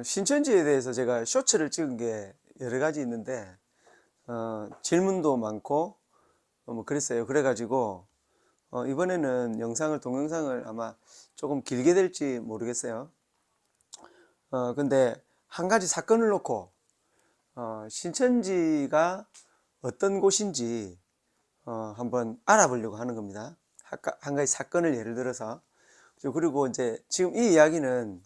신천지에 대해서 제가 쇼츠를 찍은 게 여러 가지 있는데, 질문도 많고, 뭐 그랬어요. 그래가지고, 이번에는 동영상을 아마 조금 길게 될지 모르겠어요. 근데 한 가지 사건을 놓고, 신천지가 어떤 곳인지, 한번 알아보려고 하는 겁니다. 한 가지 사건을 예를 들어서. 그리고 이제 지금 이 이야기는,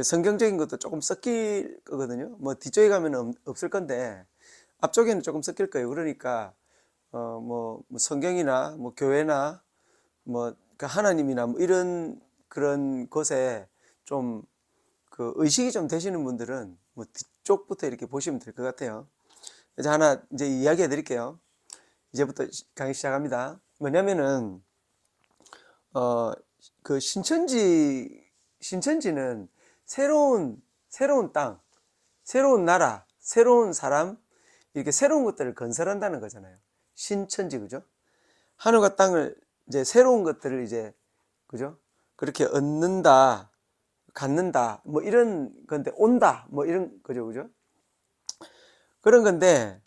성경적인 것도 조금 섞일 거거든요. 뭐 뒤쪽에 가면 없을 건데 앞쪽에는 조금 섞일 거예요. 그러니까 뭐 성경이나 뭐 교회나 뭐 그 하나님이나 뭐 이런 그런 것에 좀 그 의식이 좀 되시는 분들은 뭐 뒤쪽부터 이렇게 보시면 될 것 같아요. 이제 하나 이제 이야기해 드릴게요. 이제부터 강의 시작합니다. 뭐냐면은 그 신천지는 새로운 땅, 새로운 나라, 새로운 사람, 이렇게 새로운 것들을 건설한다는 거잖아요. 신천지, 그죠? 하늘과 땅을 이제 새로운 것들을 이제, 그죠? 그렇게 얻는다, 갖는다, 뭐 이런 건데, 온다, 뭐 이런 거죠, 그죠? 그런 건데,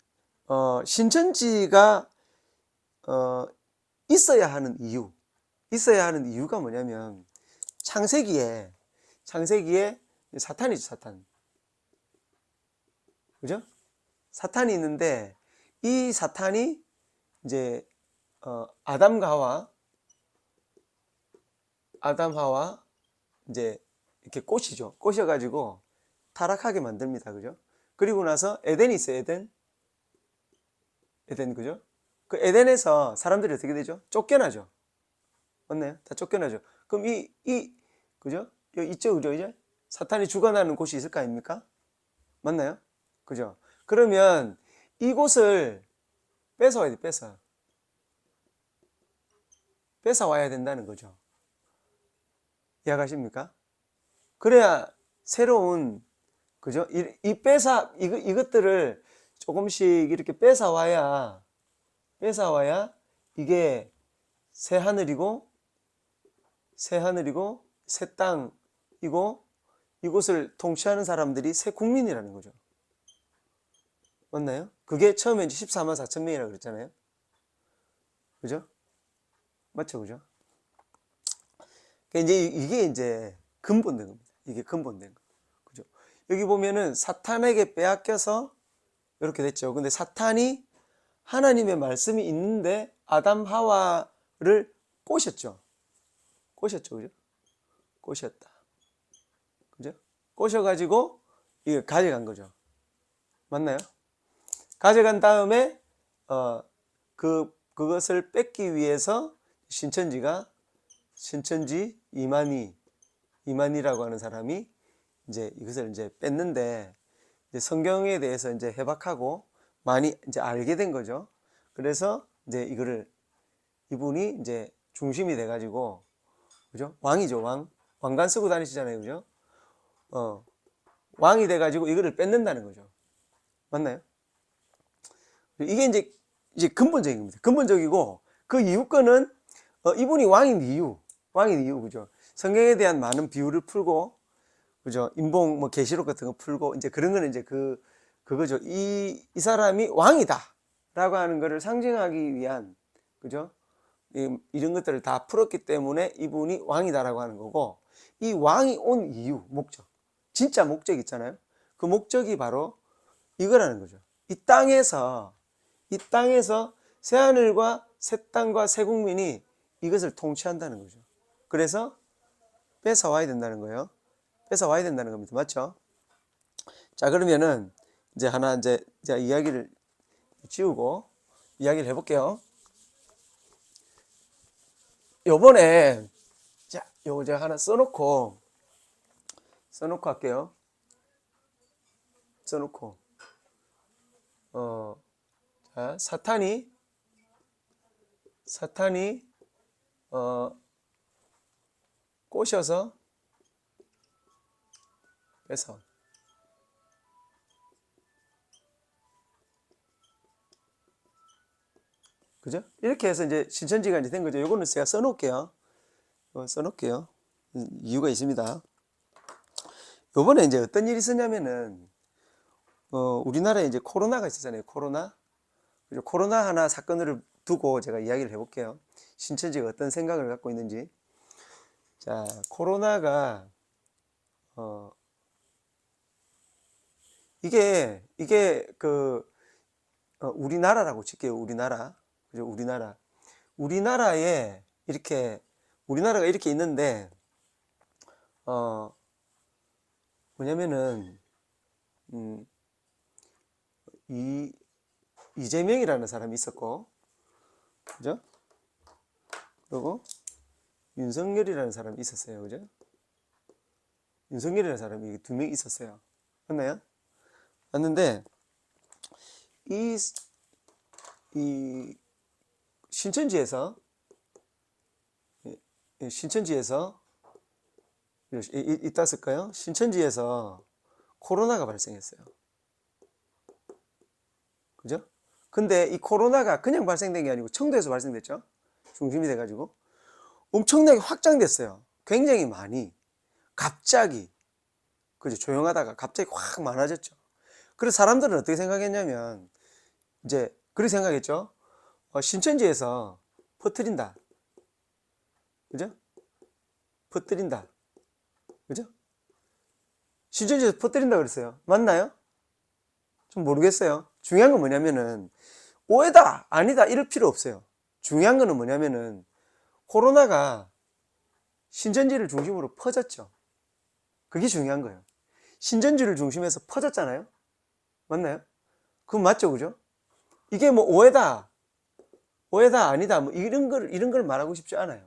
신천지가, 있어야 하는 이유가 뭐냐면, 창세기에 사탄이죠, 사탄. 그죠? 사탄이 있는데, 이 사탄이 이제, 아담과 하와, 이제, 이렇게 꼬셔가지고, 타락하게 만듭니다. 그죠? 그리고 나서 에덴이 있어요, 에덴, 그죠? 그 에덴에서 사람들이 어떻게 되죠? 쫓겨나죠? 맞나요? 다 쫓겨나죠? 그럼 그죠? 여기 있죠, 그죠? 이제? 사탄이 죽어나는 곳이 있을 거 아닙니까? 맞나요? 그죠? 그러면 이곳을 뺏어와야 돼, 뺏어와야 된다는 거죠. 이해가십니까? 그래야 새로운, 그죠? 이것들을 조금씩 이렇게 뺏어와야 이게 새 하늘이고, 새 땅이고, 이곳을 통치하는 사람들이 새 국민이라는 거죠. 맞나요? 그게 처음에 이제 14만 4천 명이라고 그랬잖아요. 그죠? 맞죠? 그죠? 그러니까 이게 이제 근본된 겁니다. 이게 근본된 거. 그죠? 여기 보면은 사탄에게 빼앗겨서 이렇게 됐죠. 근데 사탄이 하나님의 말씀이 있는데 아담 하와를 꼬셨죠. 그죠? 꼬셨다. 그죠? 꼬셔가지고 이거 가져간 거죠. 맞나요? 가져간 다음에 그것을 뺏기 위해서 신천지 이만희라고 하는 사람이 이제 이것을 이제 뺐는데, 이제 성경에 대해서 이제 해박하고 많이 이제 알게 된 거죠. 그래서 이제 이분이 이제 중심이 돼가지고, 그죠? 왕이죠, 왕관 쓰고 다니시잖아요, 그죠? 왕이 돼가지고 이거를 뺏는다는 거죠. 맞나요? 이게 이제 근본적인 겁니다. 근본적이고, 그 이유권은 이분이 왕인 이유, 그죠? 성경에 대한 많은 비유를 풀고, 그죠? 인봉, 뭐, 계시록 같은 거 풀고, 이제 그런 거는 이제 그거죠. 이 사람이 왕이다. 라고 하는 거를 상징하기 위한, 그죠? 이런 것들을 다 풀었기 때문에 이분이 왕이다라고 하는 거고, 이 왕이 온 이유, 진짜 목적 있잖아요. 그 목적이 바로 이거라는 거죠. 이 땅에서 새하늘과 새 땅과 새 국민이 이것을 통치한다는 거죠. 그래서 뺏어와야 된다는 거예요. 뺏어와야 된다는 겁니다. 맞죠? 자, 그러면은 이제 하나 이제 제가 이야기를 지우고 이야기를 해볼게요. 요번에 요거 제가 하나 써놓고 할게요. 자, 사탄이 꼬셔서 뺏어. 그죠? 이렇게 해서 이제 신천지가 이제 된 거죠. 요거는 제가 써놓을게요. 이유가 있습니다. 요번에 이제 어떤 일이 있었냐면은, 우리나라에 이제 코로나가 있었잖아요. 코로나. 그죠? 코로나 하나 사건을 두고 제가 이야기를 해볼게요. 신천지가 어떤 생각을 갖고 있는지. 자, 코로나가, 어, 이게 우리나라라고 칠게요. 우리나라. 그죠? 우리나라. 우리나라에 우리나라가 이렇게 있는데, 어, 뭐냐면은, 음, 이재명이라는 사람이 있었고, 그죠? 그리고 윤석열이라는 사람이 있었어요. 그죠? 윤석열이라는 사람이 두 명 있었어요. 맞나요? 맞는데, 이, 이 신천지에서 이따 쓸까요? 신천지에서 코로나가 발생했어요. 그죠? 근데 이 코로나가 그냥 발생된 게 아니고 청도에서 발생됐죠. 중심이 돼가지고 엄청나게 확장됐어요. 굉장히 많이. 갑자기. 그죠? 조용하다가 갑자기 확 많아졌죠. 그래서 사람들은 어떻게 생각했냐면, 이제, 그렇게 생각했죠. 신천지에서 퍼뜨린다. 그죠? 퍼뜨린다. 그죠? 신천지에서 퍼뜨린다 그랬어요. 맞나요? 좀 모르겠어요. 중요한 건 뭐냐면은, 오해다, 아니다, 이럴 필요 없어요. 중요한 거는 뭐냐면은, 코로나가 신천지를 중심으로 퍼졌죠. 그게 중요한 거예요. 신천지를 중심해서 퍼졌잖아요. 맞나요? 그건 맞죠, 그죠? 이게 뭐 오해다, 아니다, 뭐 이런 걸 말하고 싶지 않아요.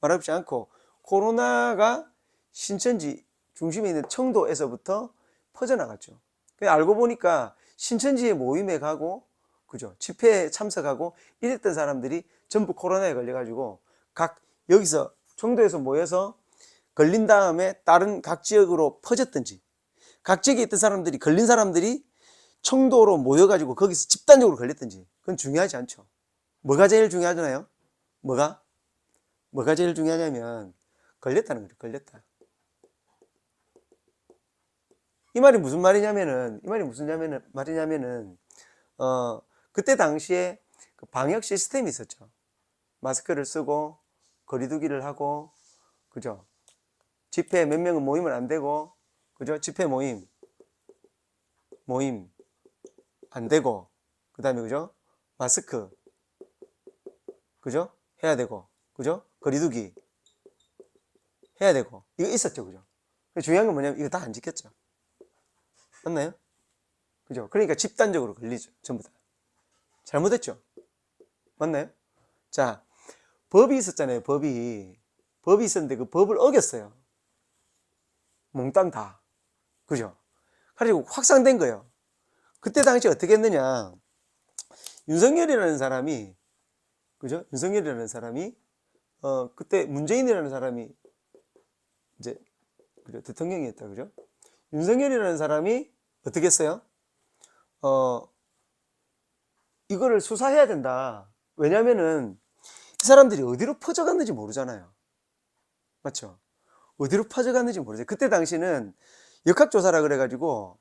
말하고 싶지 않고, 코로나가 신천지 중심에 있는 청도에서부터 퍼져나갔죠. 알고 보니까 신천지의 모임에 가고, 그죠? 집회에 참석하고 이랬던 사람들이 전부 코로나에 걸려가지고 여기서 청도에서 모여서 걸린 다음에 다른 각 지역으로 퍼졌든지, 각 지역에 있던 사람들이, 걸린 사람들이 청도로 모여가지고 거기서 집단적으로 걸렸든지, 그건 중요하지 않죠. 뭐가 제일 중요하잖아요. 뭐가 제일 중요하냐면 걸렸다는 거죠. 걸렸다. 이 말이 무슨 말이냐면은 그때 당시에 그 방역 시스템이 있었죠. 마스크를 쓰고 거리두기를 하고, 그죠? 집회 몇 명은 모이면 안 되고, 그죠? 집회 모임 안 되고, 그 다음에 그죠? 마스크, 그죠? 해야 되고, 그죠? 거리두기 해야 되고, 이거 있었죠. 그죠? 중요한 건 뭐냐면 이거 다 안 지켰죠. 맞나요? 그죠? 그러니까 집단적으로 걸리죠. 전부 다. 잘못했죠. 맞나요? 자, 법이 있었잖아요. 법이 있었는데 그 법을 어겼어요. 몽땅 다. 그죠? 그래가지고 확산된 거예요. 그때 당시 어떻게 했느냐. 윤석열이라는 사람이, 그죠? 그때 문재인이라는 사람이 이제, 그죠? 대통령이었다. 그죠? 윤석열이라는 사람이 어떻게 했어요? 이거를 수사해야 된다. 왜냐면은 이 사람들이 어디로 퍼져갔는지 모르잖아요. 맞죠? 어디로 퍼져갔는지 모르죠. 그때 당시는 역학조사라 그래가지고,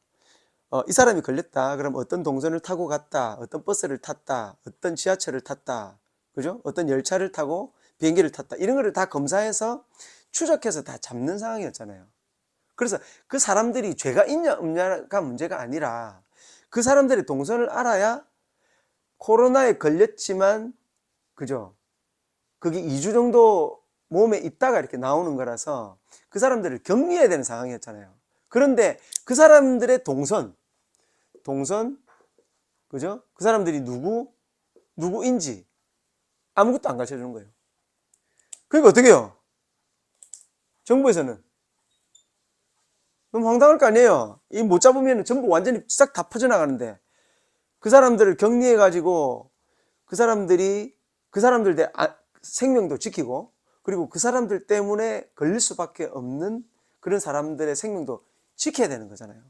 이 사람이 걸렸다. 그럼 어떤 동선을 타고 갔다. 어떤 버스를 탔다. 어떤 지하철을 탔다. 그죠? 어떤 열차를 타고 비행기를 탔다. 이런 거를 다 검사해서 추적해서 다 잡는 상황이었잖아요. 그래서 그 사람들이 죄가 있냐 없냐가 문제가 아니라 그 사람들의 동선을 알아야 코로나에 걸렸지만, 그죠? 그게 2주 정도 몸에 있다가 이렇게 나오는 거라서 그 사람들을 격리해야 되는 상황이었잖아요. 그런데 그 사람들의 동선, 그죠? 그 사람들이 누구인지 아무것도 안 가르쳐 주는 거예요. 그러니까 어떻게 해요? 정부에서는 너무 황당할 거 아니에요. 이 못 잡으면 전부 완전히 싹 다 퍼져나가는데, 그 사람들을 격리해 가지고 그 사람들 생명도 지키고, 그리고 그 사람들 때문에 걸릴 수밖에 없는 그런 사람들의 생명도 지켜야 되는 거잖아요.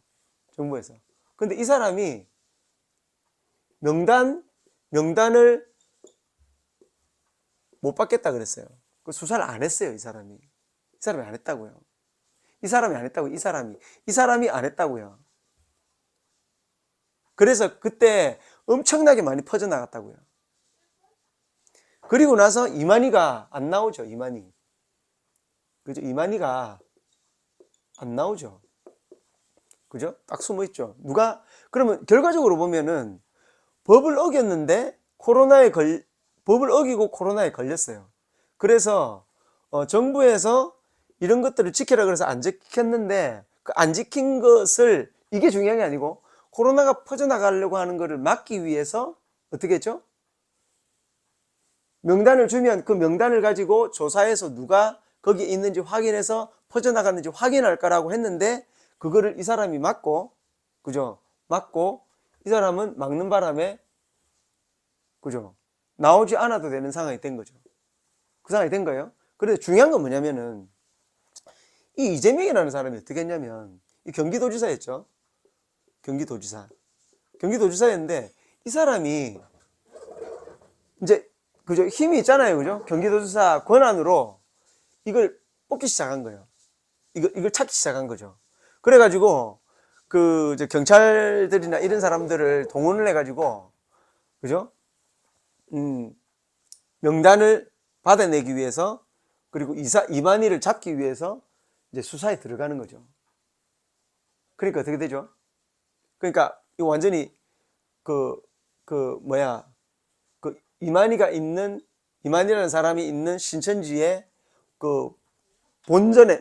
정부에서. 근데 이 사람이 명단을 못 받겠다 그랬어요. 그 수사를 안 했어요. 이 사람이 안 했다고요. 이 사람이 안 했다고. 이 사람이 안 했다고요. 그래서 그때 엄청나게 많이 퍼져나갔다고요. 그리고 나서 이만희가 안 나오죠. 이만희. 그죠? 이만희가 안 나오죠. 그죠? 딱 숨어 있죠. 그러면 결과적으로 보면은 법을 어겼는데 법을 어기고 코로나에 걸렸어요. 그래서 정부에서 이런 것들을 지키라 그래서 안 지켰는데 그 안 지킨 것을, 이게 중요한 게 아니고 코로나가 퍼져나가려고 하는 것을 막기 위해서 어떻게 했죠? 명단을 주면 그 명단을 가지고 조사해서 누가 거기에 있는지 확인해서 퍼져나갔는지 확인할 거라고 했는데, 그거를 이 사람이 막고, 그죠? 막고, 이 사람은 막는 바람에, 그죠? 나오지 않아도 되는 상황이 된 거죠. 그 상황이 된 거예요. 그런데 중요한 건 뭐냐면은, 이 이재명이라는 사람이 어떻게 했냐면, 이 경기도지사였죠. 경기도지사였는데, 이 사람이 이제, 그죠? 힘이 있잖아요. 그죠? 경기도지사 권한으로 이걸 뽑기 시작한 거예요. 이걸 찾기 시작한 거죠. 그래가지고, 이제 경찰들이나 이런 사람들을 동원을 해가지고, 그죠? 명단을 받아내기 위해서, 그리고 이만희를 잡기 위해서 이제 수사에 들어가는 거죠. 그러니까 어떻게 되죠? 그러니까 이거 완전히 이만희라는 사람이 있는 신천지의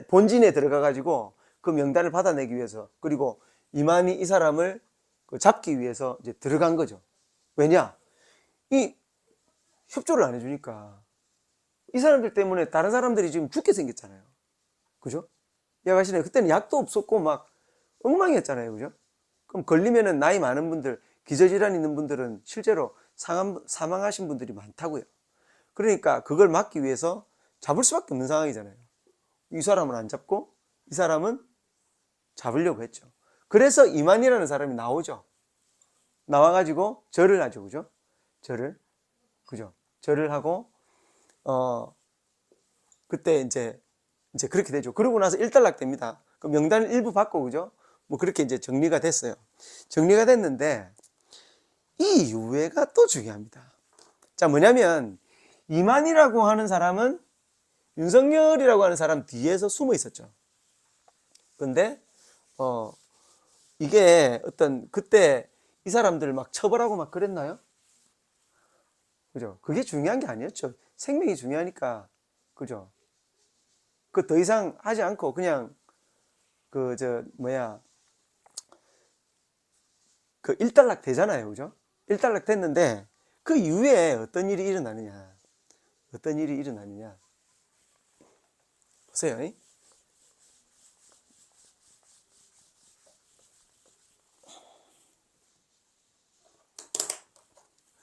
본진에 들어가가지고 그 명단을 받아내기 위해서, 그리고 이만희 이 사람을 잡기 위해서 이제 들어간 거죠. 왜냐? 이 협조를 안 해주니까 이 사람들 때문에 다른 사람들이 지금 죽게 생겼잖아요. 그죠? 이해가시나요? 그때는 약도 없었고 막 엉망이었잖아요. 그죠? 그럼 걸리면은 나이 많은 분들, 기저질환 있는 분들은 실제로 사망하신 분들이 많다고요. 그러니까 그걸 막기 위해서 잡을 수밖에 없는 상황이잖아요. 이 사람은 안 잡고 이 사람은 잡으려고 했죠. 그래서 이만희라는 사람이 나오죠. 나와가지고 절을 하죠. 그죠? 절을 하고, 그때 이제 그렇게 되죠. 그러고 나서 일단락 됩니다. 그 명단을 일부 받고, 그죠? 뭐 그렇게 이제 정리가 됐어요. 정리가 됐는데, 이 이유가 또 중요합니다. 자, 뭐냐면, 이만희라고 하는 사람은 윤석열이라고 하는 사람 뒤에서 숨어 있었죠. 근데, 이게 그때 이 사람들 막 처벌하고 막 그랬나요? 그죠? 그게 중요한 게 아니었죠. 생명이 중요하니까. 그죠? 더 이상 하지 않고 그냥 일단락 되잖아요. 그죠? 일단락 됐는데 그 이후에 어떤 일이 일어나느냐. 보세요.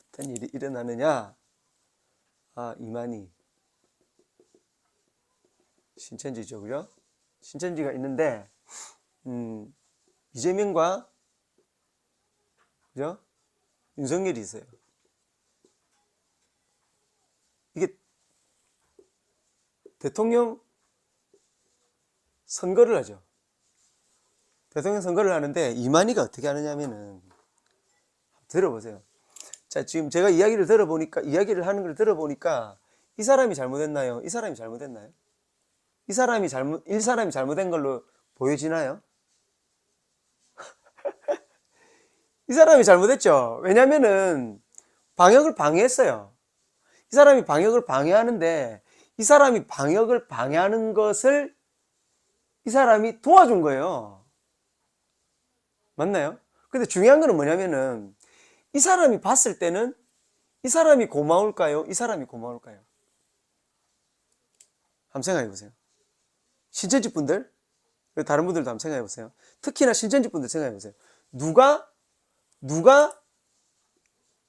어떤 일이 일어나느냐. 이만희. 신천지죠. 그죠? 신천지가 있는데, 이재명과, 그죠? 윤석열이 있어요. 이게 대통령 선거를 하죠. 대통령 선거를 하는데, 이만희가 어떻게 하느냐면은, 들어보세요. 자, 지금 제가 이야기를 하는 걸 들어보니까, 이 사람이 잘못했나요? 이 사람이 잘못했나요? 이 사람이 잘못된 걸로 보여지나요? 이 사람이 잘못했죠. 왜냐면은 방역을 방해했어요. 이 사람이 방역을 방해하는데, 이 사람이 방역을 방해하는 것을 이 사람이 도와준 거예요. 맞나요? 근데 중요한 거는 뭐냐면은, 이 사람이 봤을 때는 이 사람이 고마울까요? 이 사람이 고마울까요? 한번 생각해 보세요. 신천지 분들, 다른 분들도 한번 생각해 보세요. 특히나 신천지 분들 생각해 보세요. 누가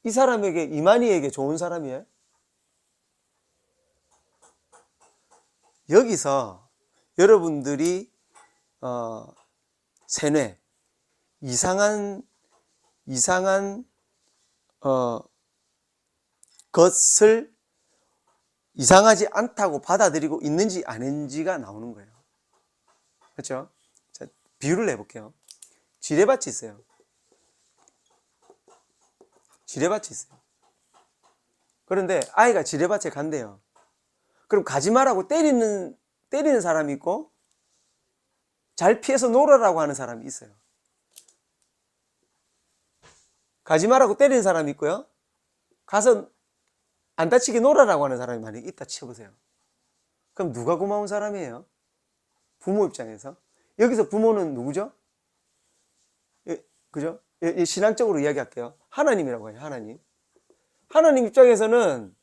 이 사람에게, 이만희에게 좋은 사람이에요? 여기서 여러분들이 세뇌, 이상한 것을 이상하지 않다고 받아들이고 있는지 아닌지가 나오는 거예요. 그렇죠? 자, 비유를 내볼게요. 지뢰밭이 있어요. 지뢰밭이 있어요. 그런데 아이가 지뢰밭에 간대요. 그럼 가지 마라고 때리는 사람이 있고 잘 피해서 놀아라고 하는 사람이 있어요. 가지 마라고 때리는 사람이 있고요. 가서 안 다치게 놀아라고 하는 사람이 만약에 있다 쳐보세요. 그럼 누가 고마운 사람이에요? 부모 입장에서. 여기서 부모는 누구죠? 그죠? 신앙적으로 이야기할게요. 하나님이라고 해요. 하나님. 하나님 입장에서는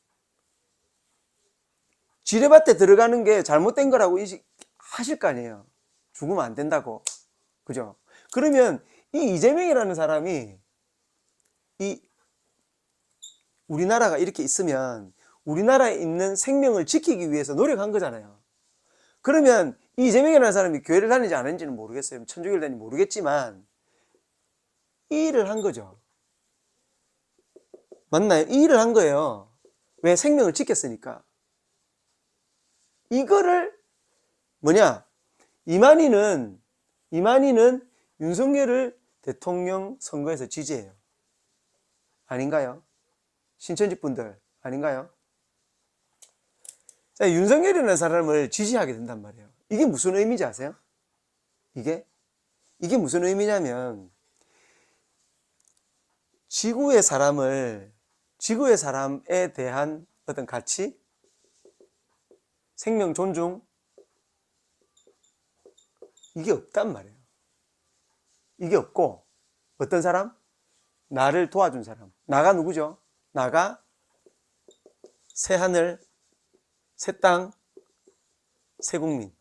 지뢰밭에 들어가는 게 잘못된 거라고 인식하실 거 아니에요. 죽으면 안 된다고. 그죠? 그러면 이 이재명이라는 사람이 우리나라가 이렇게 있으면 우리나라에 있는 생명을 지키기 위해서 노력한 거잖아요. 그러면 이 이재명이라는 사람이 교회를 다니지 않은지는 모르겠어요. 천주교를 다니는지 모르겠지만 이 일을 한 거죠. 맞나요? 이 일을 한 거예요. 왜? 생명을 지켰으니까. 이거를 이만희는 윤석열을 대통령 선거에서 지지해요. 아닌가요? 신천지 분들 아닌가요? 자, 윤석열이라는 사람을 지지하게 된단 말이에요. 이게 무슨 의미인지 아세요? 이게 무슨 의미냐면 지구의 사람에 대한 어떤 가치, 생명 존중, 이게 없단 말이에요. 이게 없고 어떤 사람? 나를 도와준 사람. 나가 누구죠? 나가 새하늘, 새 땅, 새 국민.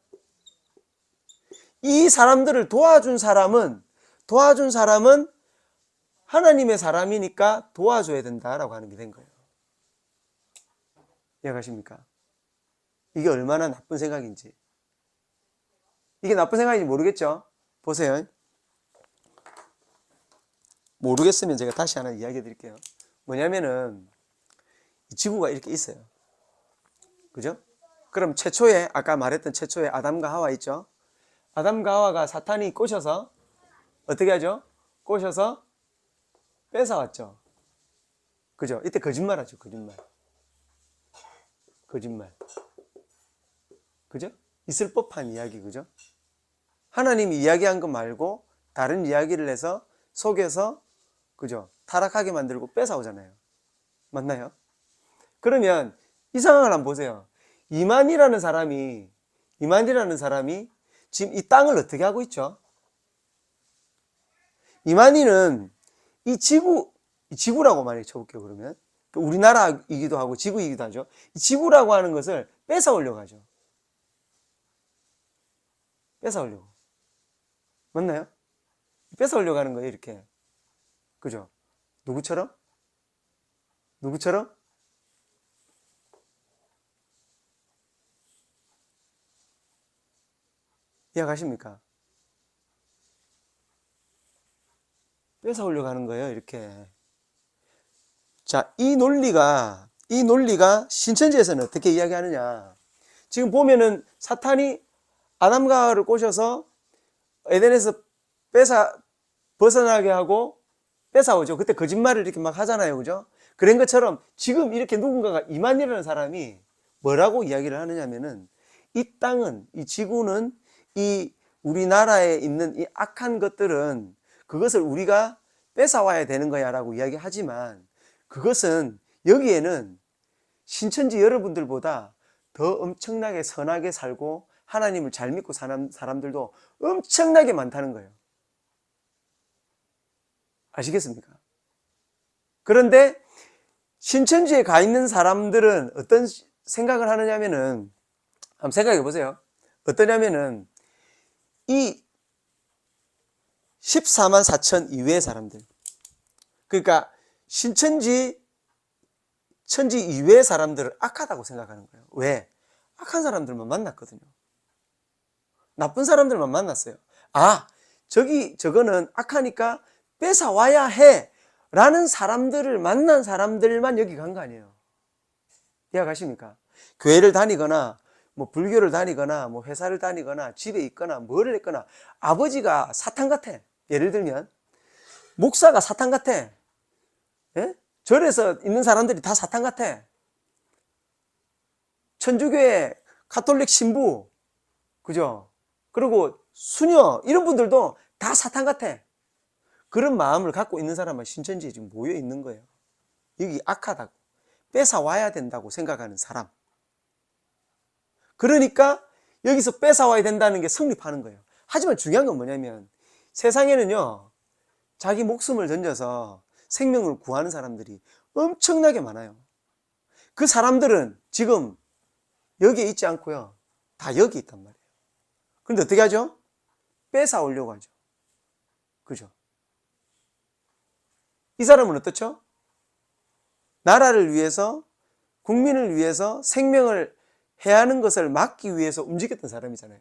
이 사람들을 도와준 사람은 하나님의 사람이니까 도와줘야 된다라고 하는 게 된 거예요. 이해가십니까? 이게 얼마나 나쁜 생각인지. 이게 나쁜 생각인지 모르겠죠? 보세요. 모르겠으면 제가 다시 하나 이야기해 드릴게요. 뭐냐면은 이 지구가 이렇게 있어요. 그죠? 그럼 최초에 아까 말했던 최초에 아담과 하와 있죠? 아담과 하와가 사탄이 꼬셔서 어떻게 하죠? 꼬셔서 뺏어왔죠. 그죠? 이때 거짓말하죠. 거짓말. 그죠? 있을 법한 이야기. 그죠? 하나님이 이야기한 거 말고 다른 이야기를 해서 속여서 그죠? 타락하게 만들고 뺏어오잖아요. 맞나요? 그러면 이 상황을 한번 보세요. 이만희라는 사람이 지금 이 땅을 어떻게 하고 있죠? 이만희는 이 지구라고 만약에 쳐볼게요. 그러면 우리나라이기도 하고 지구이기도 하죠. 이 지구라고 하는 것을 뺏어오려고 하죠. 뺏어오려고. 맞나요? 뺏어오려고 하는 거예요. 이렇게. 그죠? 누구처럼? 이해가십니까? 뺏어오려고 하는 거예요. 이렇게. 자, 이 논리가 신천지에서는 어떻게 이야기하느냐. 지금 보면은 사탄이 아담과 하와를 꼬셔서 에덴에서 벗어나게 하고 뺏어오죠. 그때 거짓말을 이렇게 막 하잖아요. 그죠? 그런 것처럼 지금 이렇게 누군가가 이만희라는 사람이 뭐라고 이야기를 하느냐면은 이 땅은, 이 지구는, 이 우리나라에 있는 이 악한 것들은 그것을 우리가 뺏어와야 되는 거야 라고 이야기하지만 그것은 여기에는 신천지 여러분들보다 더 엄청나게 선하게 살고 하나님을 잘 믿고 사는 사람들도 엄청나게 많다는 거예요. 아시겠습니까? 그런데 신천지에 가 있는 사람들은 어떤 생각을 하느냐면은 한번 생각해 보세요. 어떠냐면은 이 14만 4천 이외의 사람들, 그러니까 천지 이외의 사람들을 악하다고 생각하는 거예요. 왜? 악한 사람들만 만났거든요. 나쁜 사람들만 만났어요. 아, 저거는 악하니까 뺏어와야 해 라는 사람들을 만난 사람들만 여기 간 거 아니에요. 이해가십니까? 교회를 다니거나 뭐 불교를 다니거나 뭐 회사를 다니거나 집에 있거나 뭐를 했거나 아버지가 사탄 같아. 예를 들면 목사가 사탄 같아. 예? 절에서 있는 사람들이 다 사탄 같아. 천주교의 가톨릭 신부, 그죠? 그리고 수녀 이런 분들도 다 사탄 같아. 그런 마음을 갖고 있는 사람은 신천지에 지금 모여 있는 거예요. 여기 악하다고 뺏어와야 된다고 생각하는 사람. 그러니까 여기서 뺏어와야 된다는 게 성립하는 거예요. 하지만 중요한 건 뭐냐면 세상에는요, 자기 목숨을 던져서 생명을 구하는 사람들이 엄청나게 많아요. 그 사람들은 지금 여기에 있지 않고요, 다 여기 있단 말이에요. 그런데 어떻게 하죠? 뺏어오려고 하죠. 그죠? 이 사람은 어떻죠? 나라를 위해서, 국민을 위해서 생명을 해하는 것을 막기 위해서 움직였던 사람이잖아요.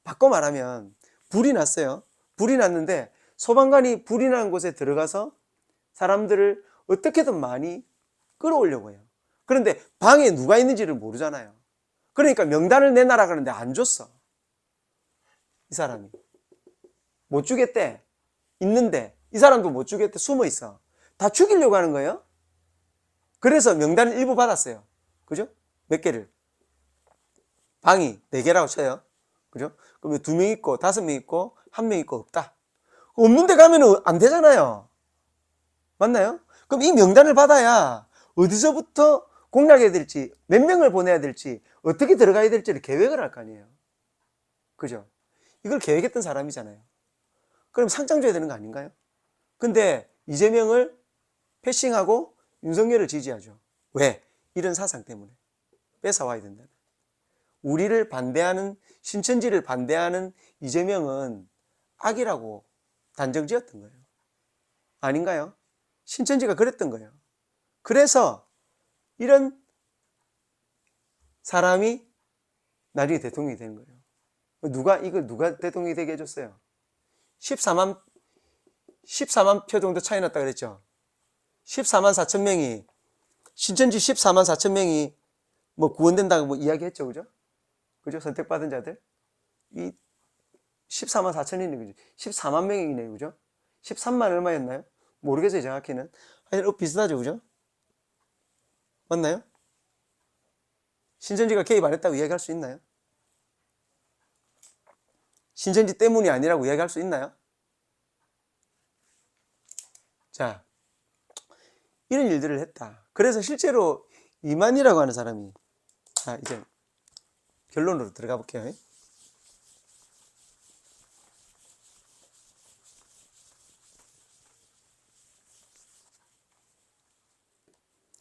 바꿔 말하면 불이 났어요. 불이 났는데 소방관이 불이 난 곳에 들어가서 사람들을 어떻게든 많이 끌어오려고 해요. 그런데 방에 누가 있는지를 모르잖아요. 그러니까 명단을 내놔라 그러는데 안 줬어. 이 사람이 못 주겠대. 있는데 이 사람도 못 주겠대. 숨어 있어. 다 죽이려고 하는 거예요. 그래서 명단을 일부 받았어요. 그죠? 몇 개를. 방이 4개라고 쳐요. 그죠? 그러면 2명 있고 5명 있고 1명 있고 없다. 없는 데 가면 안 되잖아요. 맞나요? 그럼 이 명단을 받아야 어디서부터 공략해야 될지, 몇 명을 보내야 될지, 어떻게 들어가야 될지를 계획을 할 거 아니에요. 그죠? 이걸 계획했던 사람이잖아요. 그럼 상장 줘야 되는 거 아닌가요? 근데 이재명을 패싱하고 윤석열을 지지하죠. 왜? 이런 사상 때문에. 뺏어와야 된다. 우리를 반대하는, 신천지를 반대하는 이재명은 악이라고 단정 지었던 거예요. 아닌가요? 신천지가 그랬던 거예요. 그래서 이런 사람이 나중에 대통령이 되는 거예요. 이걸 누가 대통령이 되게 해줬어요? 14만 표 정도 차이 났다 그랬죠? 14만 4천 명이, 신천지 14만 4천 명이 뭐 구원된다고 뭐 이야기했죠. 그죠? 그죠? 선택받은 자들. 이 14만 4천이네. 그죠? 14만 명이네. 그죠? 13만 얼마였나요? 모르겠어요. 정확히는. 하여튼 비슷하죠. 그죠? 맞나요? 신천지가 개입 안 했다고 이야기할 수 있나요? 신천지 때문이 아니라고 이야기할 수 있나요? 자, 이런 일들을 했다. 그래서 실제로 이만희라고 하는 사람이, 이제 결론으로 들어가 볼게요.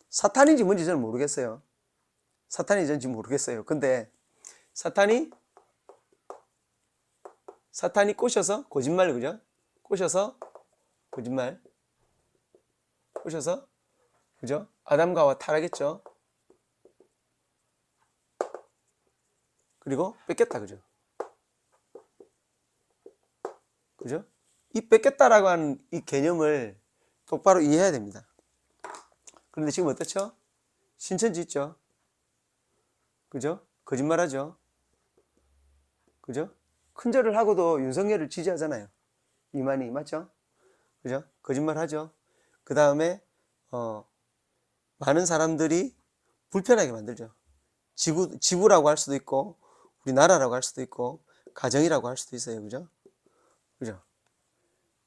사탄인지 뭔지 저는 모르겠어요. 사탄인지 뭔지 모르겠어요. 근데 사탄이 꼬셔서 거짓말, 그죠? 꼬셔서 거짓말, 꼬셔서, 그죠? 아담과 하와 타락했죠. 그리고 뺏겼다, 그죠? 그죠? 이 뺏겼다라고 하는 이 개념을 똑바로 이해해야 됩니다. 그런데 지금 어떻죠? 신천지 있죠? 그죠? 거짓말하죠? 그죠? 큰절을 하고도 윤석열을 지지하잖아요. 이만희, 맞죠? 그죠? 거짓말하죠? 그 다음에 많은 사람들이 불편하게 만들죠. 지구라고 할 수도 있고, 우리나라라고 할 수도 있고, 가정이라고 할 수도 있어요. 그죠? 그죠?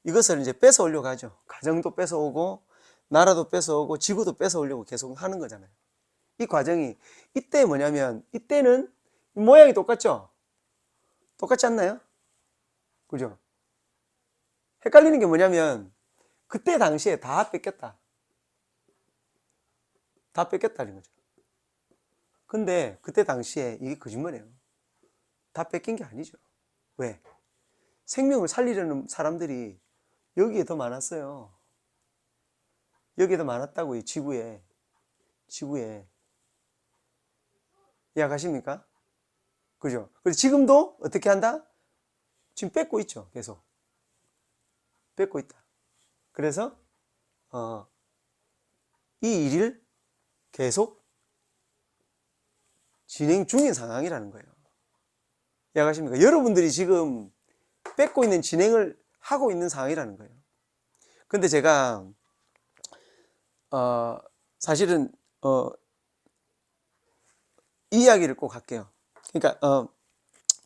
이것을 이제 뺏어오려고 하죠. 가정도 뺏어오고, 나라도 뺏어오고, 지구도 뺏어오려고 계속 하는 거잖아요. 이 과정이, 이때 뭐냐면, 이때는 모양이 똑같죠? 똑같지 않나요? 그죠? 헷갈리는 게 뭐냐면, 그때 당시에 다 뺏겼다. 다 뺏겼다는 거죠. 근데 그때 당시에 이게 거짓말이에요. 다 뺏긴 게 아니죠. 왜? 생명을 살리려는 사람들이 여기에 더 많았어요. 여기에 더 많았다고, 이 지구에. 이해가십니까? 그죠? 그래서 지금도 어떻게 한다? 지금 뺏고 있죠. 계속. 뺏고 있다. 그래서, 이 일을 계속 진행 중인 상황이라는 거예요. 이해가십니까? 여러분들이 지금 뺏고 있는 진행을 하고 있는 상황이라는 거예요. 근데 제가 사실은 이 이야기를 꼭 할게요. 그러니까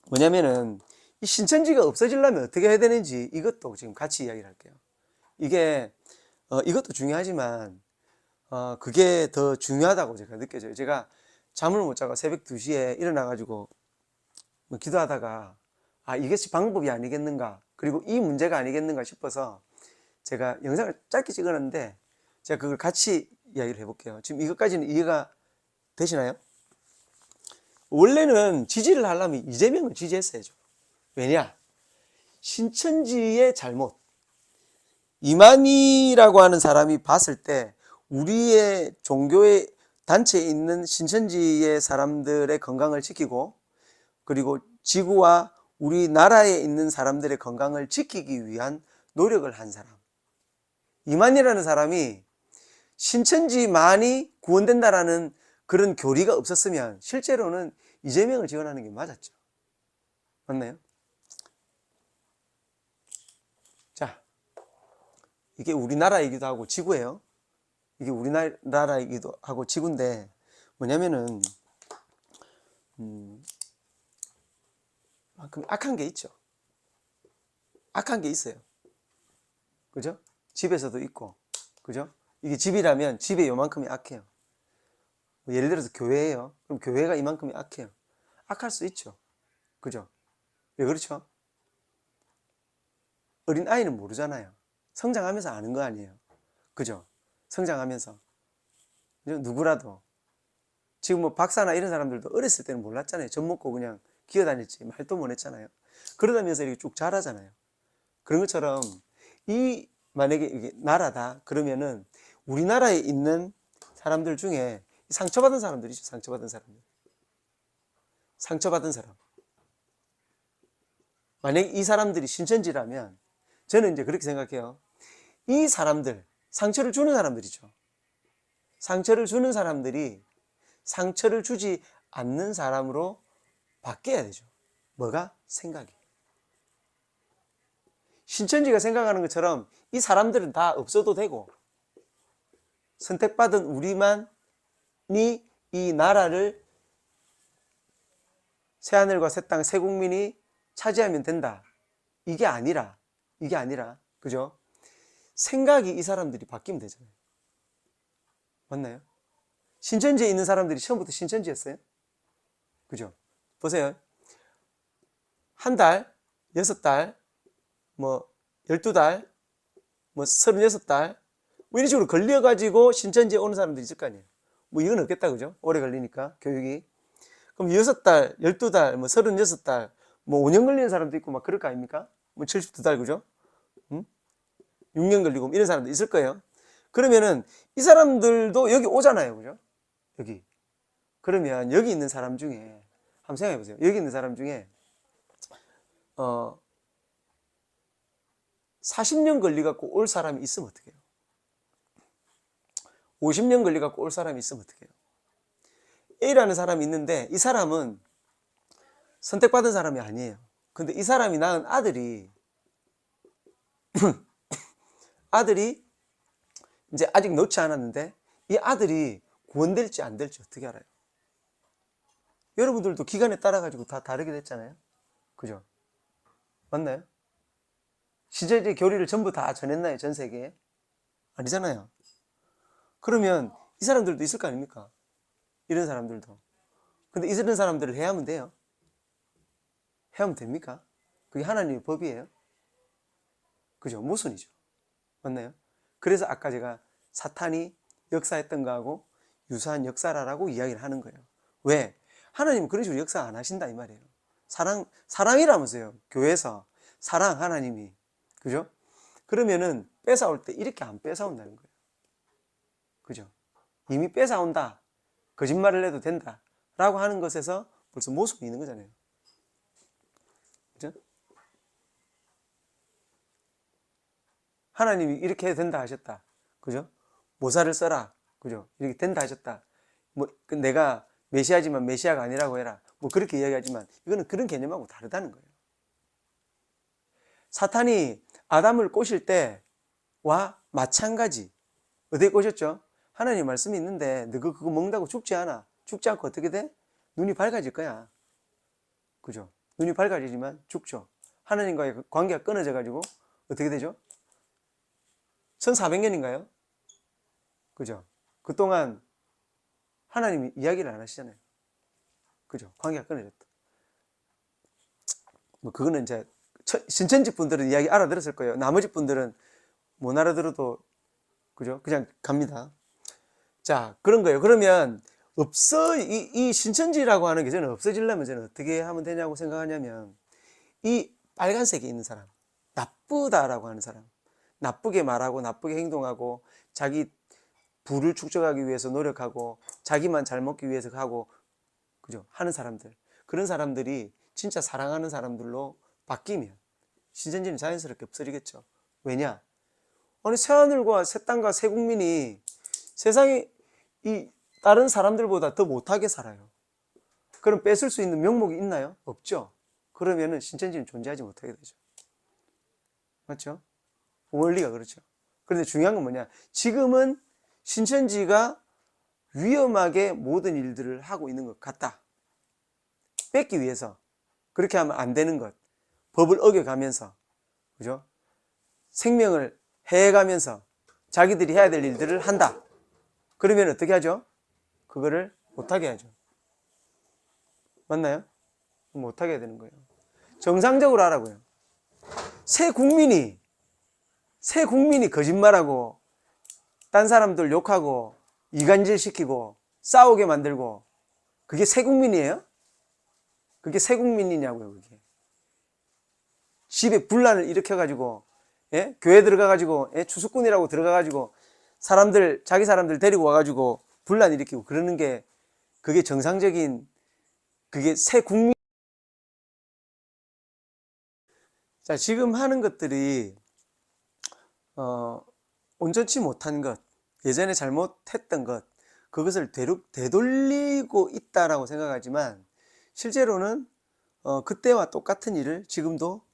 뭐냐면은 이 신천지가 없어지려면 어떻게 해야 되는지 이것도 지금 같이 이야기를 할게요. 이게 이것도 중요하지만 그게 더 중요하다고 제가 느껴져요. 제가 잠을 못 자고 새벽 2시에 일어나가지고 뭐 기도하다가 이것이 방법이 아니겠는가, 그리고 이 문제가 아니겠는가 싶어서 제가 영상을 짧게 찍었는데 제가 그걸 같이 이야기를 해볼게요. 지금 이것까지는 이해가 되시나요? 원래는 지지를 하려면 이재명을 지지했어야죠. 왜냐? 신천지의 잘못, 이만희라고 하는 사람이 봤을 때 우리의 종교의 단체에 있는 신천지의 사람들의 건강을 지키고, 그리고 지구와 우리나라에 있는 사람들의 건강을 지키기 위한 노력을 한 사람, 이만희라는 사람이 신천지만이 구원된다라는 그런 교리가 없었으면 실제로는 이재명을 지원하는 게 맞았죠. 맞나요? 자, 이게 우리나라이기도 하고 지구예요. 이게 우리나라이기도 하고 지구인데 뭐냐면은 그럼 악한 게 있죠. 악한 게 있어요. 그죠? 집에서도 있고, 그죠? 이게 집이라면 집에 요만큼이 악해요. 뭐 예를 들어서 교회예요. 그럼 교회가 이만큼이 악해요. 악할 수 있죠. 그죠? 왜 그렇죠? 어린 아이는 모르잖아요. 성장하면서 아는 거 아니에요. 그죠? 성장하면서. 그죠? 누구라도. 지금 뭐 박사나 이런 사람들도 어렸을 때는 몰랐잖아요. 젖 먹고 그냥 기어다녔지 말도 못 했잖아요. 그러다면서 이렇게 쭉 자라잖아요. 그런 것처럼 만약에 이게 나라다 그러면은 우리나라에 있는 사람들 중에 상처받은 사람들이죠. 상처받은 사람들. 상처받은 사람. 만약에 이 사람들이 신천지라면 저는 이제 그렇게 생각해요. 이 사람들, 상처를 주는 사람들이죠. 상처를 주는 사람들이 상처를 주지 않는 사람으로 바뀌어야 되죠. 뭐가? 생각이. 신천지가 생각하는 것처럼 이 사람들은 다 없어도 되고 선택받은 우리만이 이 나라를 새하늘과 새 땅, 새 국민이 차지하면 된다. 이게 아니라 그죠? 생각이 이 사람들이 바뀌면 되잖아요. 맞나요? 신천지에 있는 사람들이 처음부터 신천지였어요? 그죠? 보세요. 한 달, 6달, 뭐 12달, 뭐 36달 뭐 이런 식으로 걸려가지고 신천지에 오는 사람들이 있을 거 아니에요. 뭐 이건 없겠다, 그죠? 오래 걸리니까 교육이. 그럼 6달, 12달, 뭐 36달, 뭐 5년 걸리는 사람도 있고 막 그럴 거 아닙니까? 뭐 72달, 그죠? 6년 걸리고 이런 사람도 있을 거예요. 그러면은 이 사람들도 여기 오잖아요, 그죠? 여기. 그러면 여기 있는 사람 중에 한번 생각해 보세요. 여기 있는 사람 중에 40년 걸려갖고 올 사람이 있으면 어떡해요? 50년 걸려갖고 올 사람이 있으면 어떡해요? A라는 사람이 있는데 이 사람은 선택받은 사람이 아니에요. 근데 이 사람이 낳은 아들이 이제 아직 놓지 않았는데 이 아들이 구원될지 안 될지 어떻게 알아요? 여러분들도 기간에 따라 가지고 다 다르게 됐잖아요. 그죠? 맞나요? 신천지 교리를 전부 다 전했나요? 전 세계에? 아니잖아요. 그러면 이 사람들도 있을 거 아닙니까? 이런 사람들도. 근데 이런 사람들을 해하면 돼요? 해하면 됩니까? 그게 하나님의 법이에요? 그죠? 모순이죠. 맞나요? 그래서 아까 제가 사탄이 역사했던 거하고 유사한 역사라고 이야기를 하는 거예요. 왜? 하나님은 그런 식으로 역사 안 하신다 이 말이에요. 사랑이라면서요. 교회에서 사랑 하나님이. 그죠? 그러면은 뺏어올 때 이렇게 안 뺏어온다는 거예요. 그죠? 이미 뺏어온다. 거짓말을 해도 된다. 라고 하는 것에서 벌써 모순이 있는 거잖아요. 그죠? 하나님이 이렇게 해도 된다 하셨다. 그죠? 모사를 써라. 그죠? 이렇게 된다 하셨다. 뭐, 내가 메시아지만 메시아가 아니라고 해라. 뭐 그렇게 이야기하지만 이거는 그런 개념하고 다르다는 거예요. 사탄이 아담을 꼬실 때와 마찬가지. 어디에 꼬셨죠? 하나님 말씀이 있는데 너 그거 먹는다고 죽지 않아. 죽지 않고 어떻게 돼? 눈이 밝아질 거야. 그죠? 눈이 밝아지지만 죽죠. 하나님과의 관계가 끊어져 가지고 어떻게 되죠? 1400년인가요? 그죠? 그동안 하나님이 이야기를 안 하시잖아요. 그죠? 관계가 끊어졌다. 뭐 그거는 이제 신천지 분들은 이야기 알아들었을 거예요. 나머지 분들은 못 알아들어도 그죠? 그냥 갑니다. 자, 그런 거예요. 그러면 이 신천지라고 하는 게 저는 없어지려면 저는 어떻게 하면 되냐고 생각하냐면 이 빨간색에 있는 사람, 나쁘다라고 하는 사람, 나쁘게 말하고 나쁘게 행동하고 자기 부를 축적하기 위해서 노력하고 자기만 잘 먹기 위해서 하고 그죠? 하는 사람들, 그런 사람들이 진짜 사랑하는 사람들로 바뀌면 신천지는 자연스럽게 없어지겠죠. 왜냐? 아니 새하늘과 새 땅과 새 국민이 세상에 이 다른 사람들보다 더 못하게 살아요. 그럼 뺏을 수 있는 명목이 있나요? 없죠. 그러면은 신천지는 존재하지 못하게 되죠. 맞죠? 원리가 그렇죠. 그런데 중요한 건 뭐냐? 지금은 신천지가 위험하게 모든 일들을 하고 있는 것 같다. 뺏기 위해서. 그렇게 하면 안 되는 것. 법을 어겨가면서. 그죠? 생명을 해가면서 자기들이 해야 될 일들을 한다. 그러면 어떻게 하죠? 그거를 못하게 하죠. 맞나요? 못하게 되는 거예요. 정상적으로 하라고요. 새 국민이 거짓말하고 딴 사람들 욕하고 이간질 시키고 싸우게 만들고 그게 새 국민이에요? 그게 새 국민이냐고요. 그게 집에 분란을 일으켜가지고 예? 교회 들어가가지고 예? 추수꾼이라고 들어가가지고 자기 사람들 데리고 와가지고 분란 일으키고 그러는 게 그게 정상적인 그게 새 국민. 자, 지금 하는 것들이 온전치 못한 것, 예전에 잘못했던 것, 그것을 되돌리고 있다라고 생각하지만 실제로는 그때와 똑같은 일을 지금도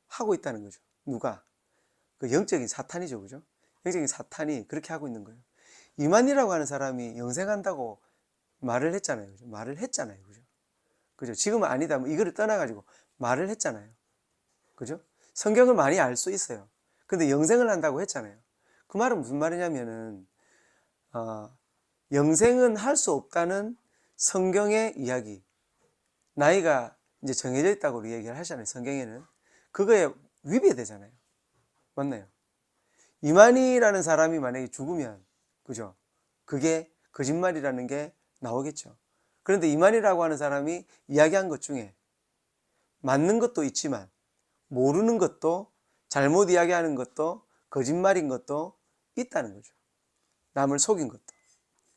하고 있다는 거죠. 누가? 그 영적인 사탄이죠, 그죠? 영적인 사탄이 그렇게 하고 있는 거예요. 이만희라고 하는 사람이 영생한다고 말을 했잖아요, 그죠? 말을 했잖아요, 그죠? 그죠? 지금은 아니다, 뭐 이거를 떠나가지고 말을 했잖아요, 그죠? 성경을 많이 알 수 있어요. 근데 영생을 한다고 했잖아요. 그 말은 무슨 말이냐면은 영생은 할 수 없다는 성경의 이야기, 나이가 이제 정해져 있다고 이야기를 하잖아요. 성경에는 그거에 위배되잖아요. 맞나요? 이만희라는 사람이 만약에 죽으면 그죠? 그게 거짓말이라는 게 나오겠죠. 그런데 이만희라고 하는 사람이 이야기한 것 중에 맞는 것도 있지만 모르는 것도 잘못 이야기하는 것도 거짓말인 것도 있다는 거죠. 남을 속인 것도.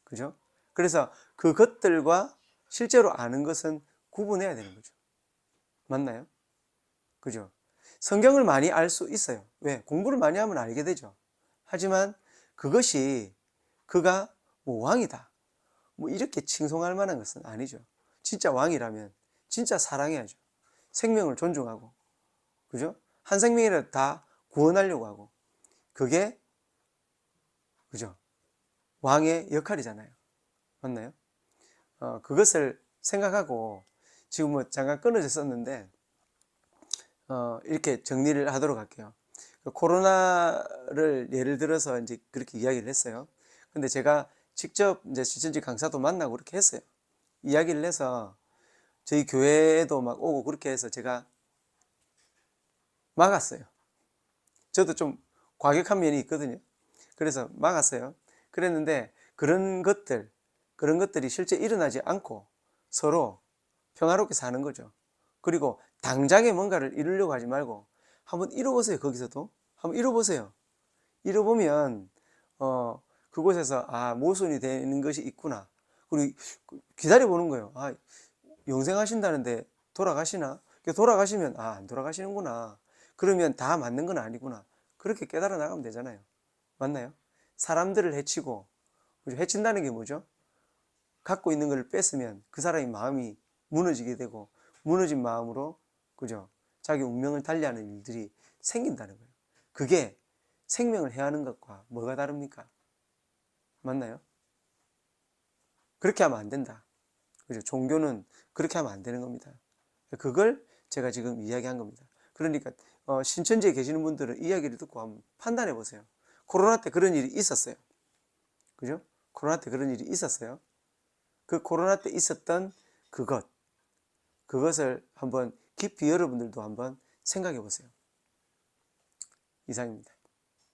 그죠? 그래서 그것들과 실제로 아는 것은 구분해야 되는 거죠. 맞나요? 그죠? 성경을 많이 알 수 있어요. 왜? 공부를 많이 하면 알게 되죠. 하지만 그것이 그가 뭐 왕이다, 뭐 이렇게 칭송할 만한 것은 아니죠. 진짜 왕이라면 진짜 사랑해야죠. 생명을 존중하고, 그죠? 한 생명이라도 다 구원하려고 하고, 그게 그죠? 왕의 역할이잖아요. 맞나요? 그것을 생각하고 지금 뭐 잠깐 끊어졌었는데 이렇게 정리를 하도록 할게요. 코로나를 예를 들어서 이제 그렇게 이야기를 했어요. 근데 제가 직접 이제 신천지 강사도 만나고 그렇게 했어요. 이야기를 해서 저희 교회에도 막 오고 그렇게 해서 제가 막았어요. 저도 좀 과격한 면이 있거든요. 그래서 막았어요. 그랬는데 그런 것들이 실제 일어나지 않고 서로 평화롭게 사는 거죠. 그리고 당장에 뭔가를 이루려고 하지 말고 한번 이뤄보세요. 거기서도 한번 이뤄보세요. 이뤄보면 그곳에서 모순이 되는 것이 있구나. 그리고 기다려보는 거예요. 영생하신다는데 돌아가시나? 돌아가시면 안 돌아가시는구나. 그러면 다 맞는 건 아니구나. 그렇게 깨달아 나가면 되잖아요. 맞나요? 사람들을 해치고, 해친다는 게 뭐죠? 갖고 있는 걸 뺐으면 그 사람의 마음이 무너지게 되고, 무너진 마음으로, 그죠? 자기 운명을 달리하는 일들이 생긴다는 거예요. 그게 생명을 해하는 것과 뭐가 다릅니까? 맞나요? 그렇게 하면 안 된다. 그죠? 종교는 그렇게 하면 안 되는 겁니다. 그걸 제가 지금 이야기한 겁니다. 그러니까 신천지에 계시는 분들은 이야기를 듣고 한번 판단해 보세요. 코로나 때 그런 일이 있었어요. 그죠? 코로나 때 그런 일이 있었어요. 그 코로나 때 있었던 그것을 한번 깊이 여러분들도 한번 생각해 보세요. 이상입니다.